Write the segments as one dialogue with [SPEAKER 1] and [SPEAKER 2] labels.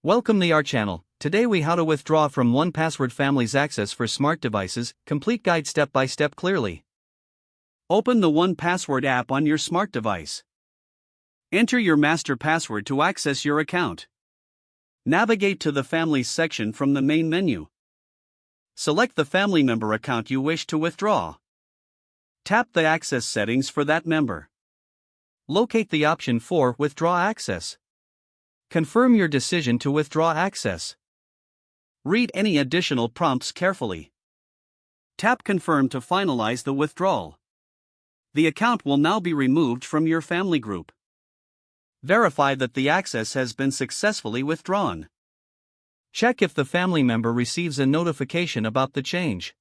[SPEAKER 1] Welcome to our channel. Today we how to withdraw from 1Password family's access for smart devices, complete guide step by step clearly. Open the 1Password app on your smart device. Enter your master password to access your account. Navigate to the Families section from the main menu. Select the family member account you wish to withdraw. Tap the access settings for that member. Locate the option for Withdraw Access. Confirm your decision to withdraw access. Read any additional prompts carefully. Tap Confirm to finalize the withdrawal. The account will now be removed from your family group. Verify that the access has been successfully withdrawn. Check if the family member receives a notification about the change.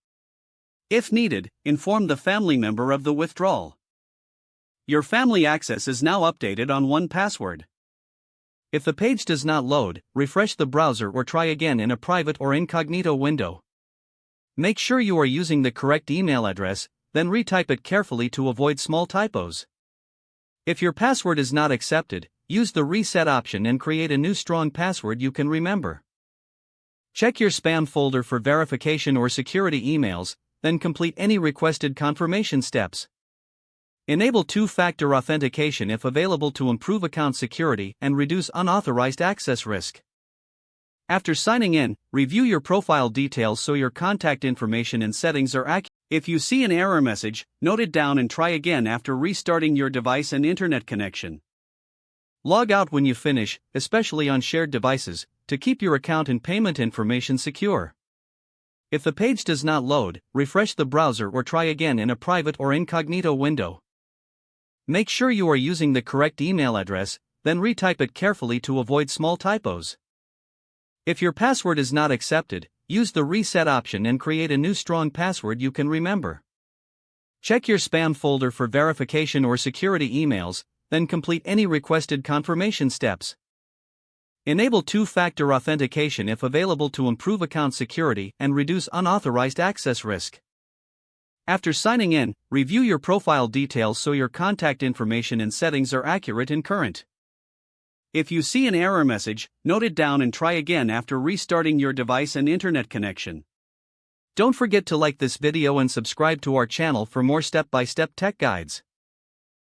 [SPEAKER 1] If needed, inform the family member of the withdrawal. Your family access is now updated on 1Password. If the page does not load, refresh the browser or try again in a private or incognito window. Make sure you are using the correct email address, then retype it carefully to avoid small typos. If your password is not accepted, use the reset option and create a new strong password you can remember. Check your spam folder for verification or security emails, then complete any requested confirmation steps. Enable two-factor authentication if available to improve account security and reduce unauthorized access risk. After signing in, review your profile details so your contact information and settings are accurate. If you see an error message, note it down and try again after restarting your device and internet connection. Log out when you finish, especially on shared devices, to keep your account and payment information secure. If the page does not load, refresh the browser or try again in a private or incognito window. Make sure you are using the correct email address, then retype it carefully to avoid small typos. If your password is not accepted, use the reset option and create a new strong password you can remember. Check your spam folder for verification or security emails, then complete any requested confirmation steps. Enable two-factor authentication if available to improve account security and reduce unauthorized access risk. After signing in, review your profile details so your contact information and settings are accurate and current. If you see an error message, note it down and try again after restarting your device and internet connection. Don't forget to like this video and subscribe to our channel for more step-by-step tech guides.